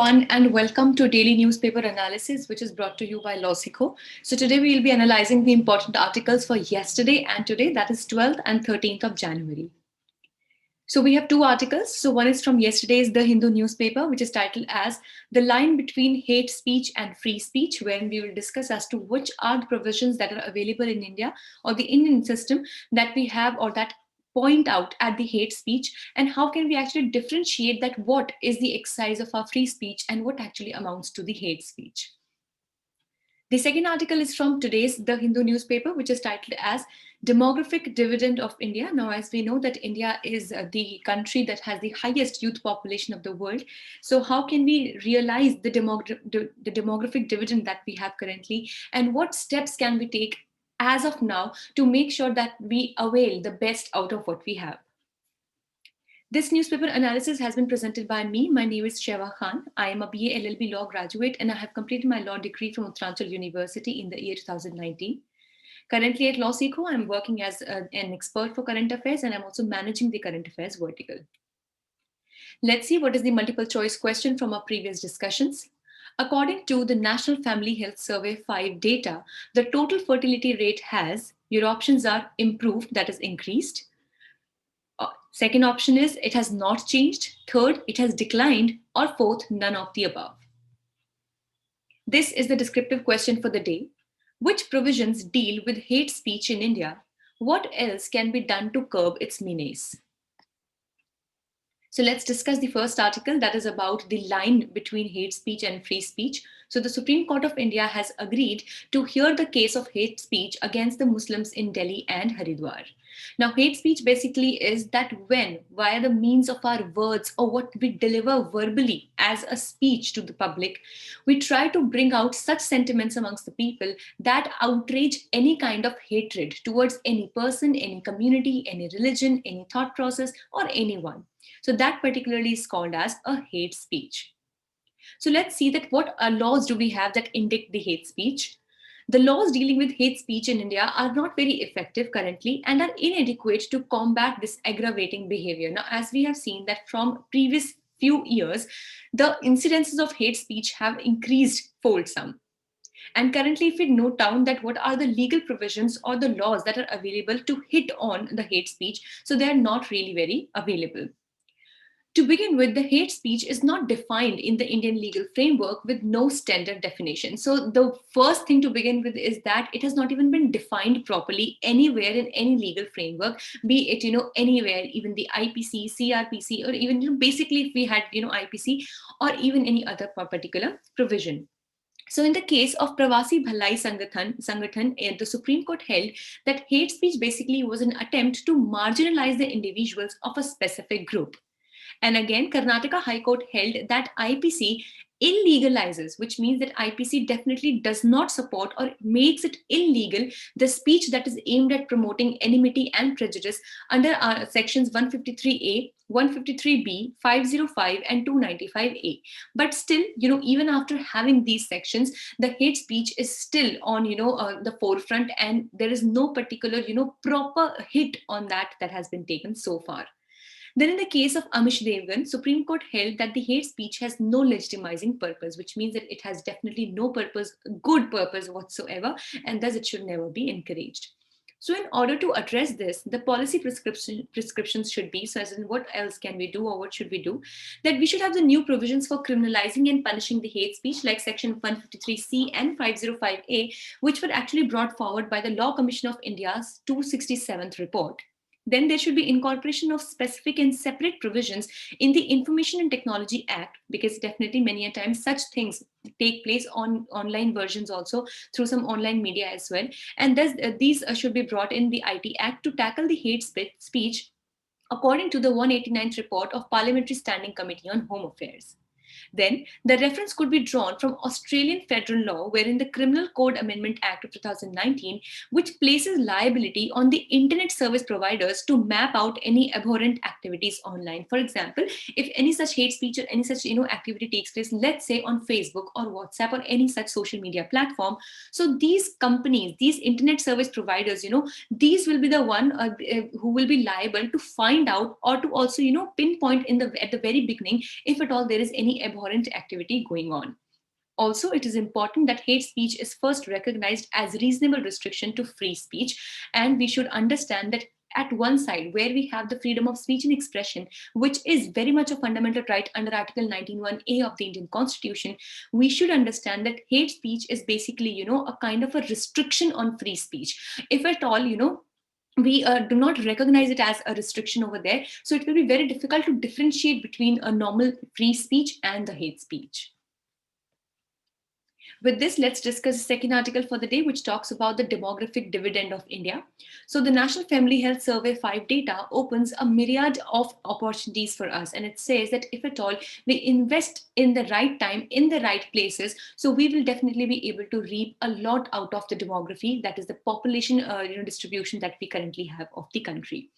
everyone, and welcome to Daily Newspaper Analysis, which is brought to you by Losico. So today we will be analyzing the important articles for yesterday and today, that is 12th and 13th of January. So we have two articles. So one is from yesterday's The Hindu newspaper, which is titled as The Line Between Hate Speech and Free Speech, wherein we will discuss as to which are the provisions that are available in India or the Indian system that we have or that point out at the hate speech, and how can we actually differentiate that what is the exercise of our free speech and what actually amounts to the hate speech. The second article is from today's The Hindu newspaper, which is titled as Demographic Dividend of India. Now, as we know that India is the country that has the highest youth population of the world. So how can we realize the demographic dividend that we have currently, and what steps can we take as of now to make sure that we avail the best out of what we have? This newspaper analysis has been presented by me. My name is Sheva Khan. I am a BA LLB law graduate and I have completed my law degree from Untitled University in the year 2019. Currently at Losico, I'm working as an expert for current affairs and I'm also managing the current affairs vertical. Let's see what is the multiple choice question from our previous discussions. According to the National Family Health Survey 5 data, the total fertility rate has, your options are improved, that is increased. Second option is it has not changed. Third, it has declined. Or fourth, none of the above. This is the descriptive question for the day. Which provisions deal with hate speech in India? What else can be done to curb its menace? So let's discuss the first article, that is about the line between hate speech and free speech. So the Supreme Court of India has agreed to hear the case of hate speech against the Muslims in Delhi and Haridwar. Now, hate speech basically is that when, via the means of our words or what we deliver verbally as a speech to the public, we try to bring out such sentiments amongst the people that outrage any kind of hatred towards any person, any community, any religion, any thought process, or anyone. So that particularly is called as a hate speech. So let's see that what laws do we have that indict the hate speech. The laws dealing with hate speech in India are not very effective currently and are inadequate to combat this aggravating behavior. Now, as we have seen that from previous few years, the incidences of hate speech have increased fold-some. And currently, if we note down that what are the legal provisions or the laws that are available to hit on the hate speech, so they are not really very available. To begin with, the hate speech is not defined in the Indian legal framework with no standard definition. So the first thing to begin with is that it has not even been defined properly anywhere in any legal framework, be it, anywhere, even the IPC, CRPC, or even, basically if we had, IPC or even any other particular provision. So in the case of Pravasi Bhalai Sangathan, the Supreme Court held that hate speech basically was an attempt to marginalize the individuals of a specific group. And again, Karnataka High Court held that IPC illegalizes, which means that IPC definitely does not support or makes it illegal the speech that is aimed at promoting enmity and prejudice under sections 153A, 153B, 505 and 295A. But still, even after having these sections, the hate speech is still on, the forefront, and there is no particular, proper hit on that has been taken so far. Then in the case of Amish Devgan, Supreme Court held that the hate speech has no legitimizing purpose, which means that it has definitely no purpose, good purpose whatsoever, and thus it should never be encouraged. So in order to address this, the policy prescriptions should be, so as in what else can we do or what should we do, that we should have the new provisions for criminalizing and punishing the hate speech like section 153C and 505A, which were actually brought forward by the Law Commission of India's 267th report. Then there should be incorporation of specific and separate provisions in the Information and Technology Act, because definitely many a times such things take place on online versions also through some online media as well. And thus, these should be brought in the IT Act to tackle the hate speech according to the 189th report of Parliamentary Standing Committee on Home Affairs. Then the reference could be drawn from Australian federal law, wherein the Criminal Code Amendment Act of 2019, which places liability on the internet service providers to map out any abhorrent activities online. For example, if any such hate speech or any such activity takes place, let's say on Facebook or WhatsApp or any such social media platform, so these companies, these internet service providers, these will be the one who will be liable to find out or to also pinpoint at the very beginning if at all there is any any abhorrent activity going on. Also, it is important that hate speech is first recognized as reasonable restriction to free speech, and we should understand that at one side, where we have the freedom of speech and expression, which is very much a fundamental right under Article 19(1)(a) of the Indian Constitution, we should understand that hate speech is basically, a kind of a restriction on free speech. If at all, we do not recognize it as a restriction over there, so it will be very difficult to differentiate between a normal free speech and the hate speech. With this, let's discuss the second article for the day, which talks about the demographic dividend of India. So the National Family Health Survey 5 data opens a myriad of opportunities for us. And it says that if at all we invest in the right time, in the right places, so we will definitely be able to reap a lot out of the demography, that is the population distribution that we currently have of the country.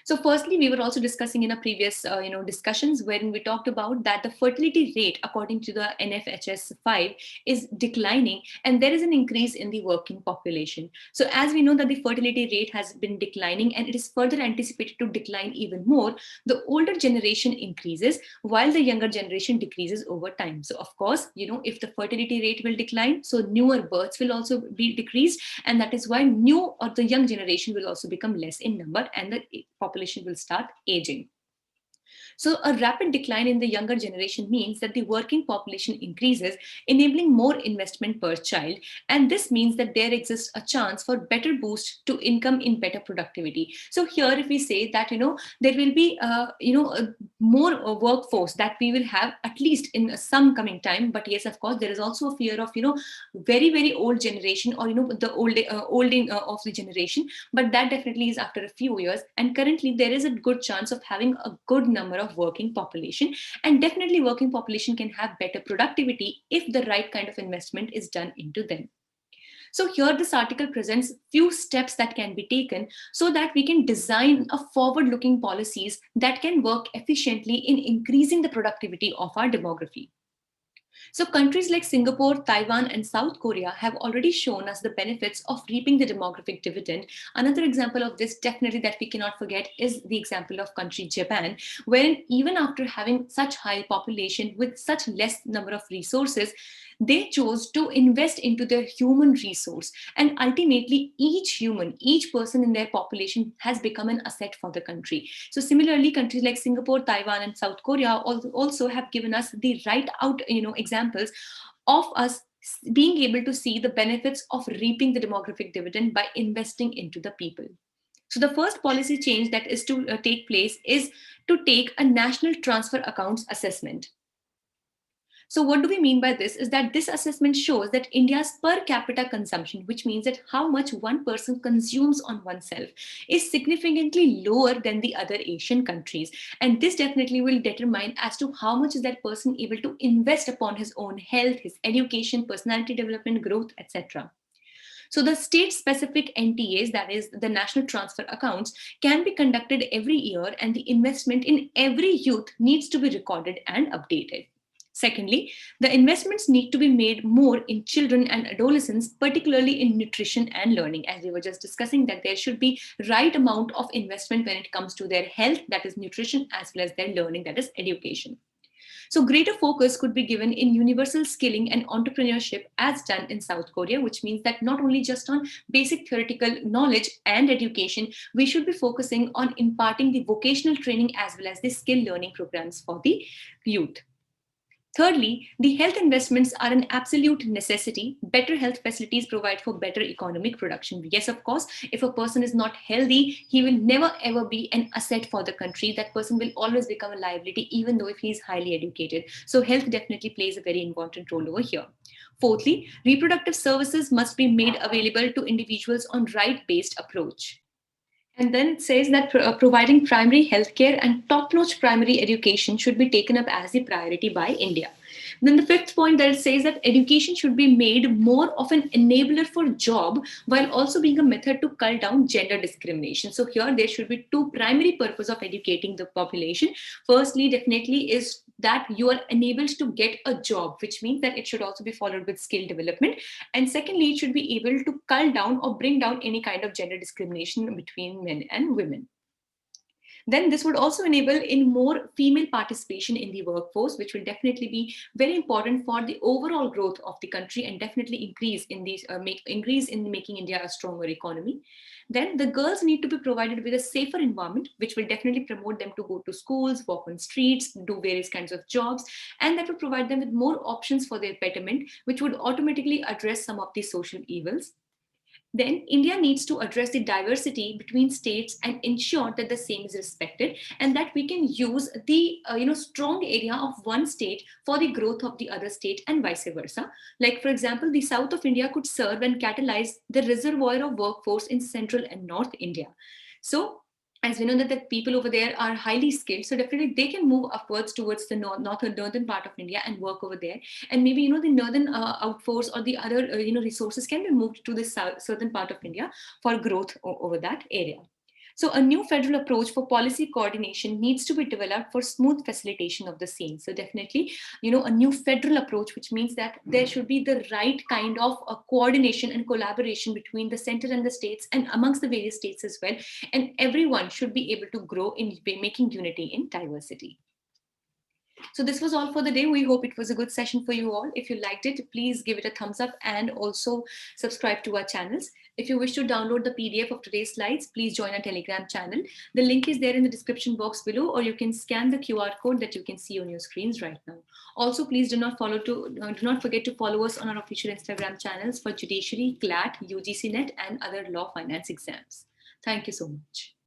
So firstly, we were also discussing in a previous discussions when we talked about that the fertility rate according to the NFHS 5 is declining, and there is an increase in the working population. So as we know that the fertility rate has been declining and it is further anticipated to decline even more, the older generation increases while the younger generation decreases over time. So of course, if the fertility rate will decline, so newer births will also be decreased, and that is why new or the young generation will also become less in number and the population will start aging. So a rapid decline in the younger generation means that the working population increases, enabling more investment per child. And this means that there exists a chance for better boost to income in better productivity. So here, if we say that, there will be, more workforce that we will have at least in some coming time. But yes, of course, there is also a fear of, very, very old generation or, the olding of the generation. But that definitely is after a few years. And currently, there is a good chance of having a good number of working population, and definitely working population can have better productivity if the right kind of investment is done into them. So here this article presents few steps that can be taken so that we can design a forward-looking policies that can work efficiently in increasing the productivity of our demography. So countries like Singapore, Taiwan, and South Korea have already shown us the benefits of reaping the demographic dividend. Another example of this definitely that we cannot forget is the example of country Japan, wherein even after having such high population with such less number of resources, they chose to invest into their human resource. And ultimately, each person in their population has become an asset for the country. So similarly, countries like Singapore, Taiwan, and South Korea also have given us the right out, examples of us being able to see the benefits of reaping the demographic dividend by investing into the people. So the first policy change that is to take place is to take a national transfer accounts assessment. So what do we mean by this is that this assessment shows that India's per capita consumption, which means that how much one person consumes on oneself, is significantly lower than the other Asian countries. And this definitely will determine as to how much is that person able to invest upon his own health, his education, personality development, growth, etc. So the state-specific NTAs, that is the national transfer accounts, can be conducted every year, and the investment in every youth needs to be recorded and updated. Secondly, the investments need to be made more in children and adolescents, particularly in nutrition and learning. As we were just discussing, that there should be right amount of investment when it comes to their health, that is nutrition, as well as their learning, that is education. So greater focus could be given in universal skilling and entrepreneurship as done in South Korea, which means that not only just on basic theoretical knowledge and education, we should be focusing on imparting the vocational training as well as the skill learning programs for the youth. Thirdly, the health investments are an absolute necessity. Better health facilities provide for better economic production. Yes, of course, if a person is not healthy, he will never ever be an asset for the country. That person will always become a liability, even though if he is highly educated. So health definitely plays a very important role over here. Fourthly, reproductive services must be made available to individuals on right-based approach. And then it says that providing primary healthcare and top-notch primary education should be taken up as a priority by India. Then the fifth point that it says that education should be made more of an enabler for job while also being a method to cull down gender discrimination. So here there should be two primary purposes of educating the population. Firstly, definitely is that you are enabled to get a job, which means that it should also be followed with skill development. And secondly, it should be able to cull down or bring down any kind of gender discrimination between men and women. Then this would also enable in more female participation in the workforce, which will definitely be very important for the overall growth of the country and definitely increase in making India a stronger economy. Then the girls need to be provided with a safer environment, which will definitely promote them to go to schools, walk on streets, do various kinds of jobs, and that would provide them with more options for their betterment, which would automatically address some of the social evils. Then India needs to address the diversity between states and ensure that the same is respected, and that we can use the strong area of one state for the growth of the other state and vice versa. Like for example, the south of India could serve and catalyze the reservoir of workforce in central and north India. So as we know that the people over there are highly skilled, so definitely they can move upwards towards the northern part of India and work over there. And maybe the northern outforce or the other resources can be moved to the southern part of India for growth over that area. So a new federal approach for policy coordination needs to be developed for smooth facilitation of the same. So definitely, a new federal approach, which means that there should be the right kind of coordination and collaboration between the center and the states and amongst the various states as well. And everyone should be able to grow in making unity in diversity. So this was all for the day. We hope it was a good session for you all. If you liked it, please give it a thumbs up and also subscribe to our channels. If you wish to download the PDF of today's slides, please join our Telegram channel. The link is there in the description box below, or you can scan the QR code that you can see on your screens right now. Also, please do not forget to follow us on our official Instagram channels for judiciary, CLAT, UGC Net, and other law finance exams. Thank you so much.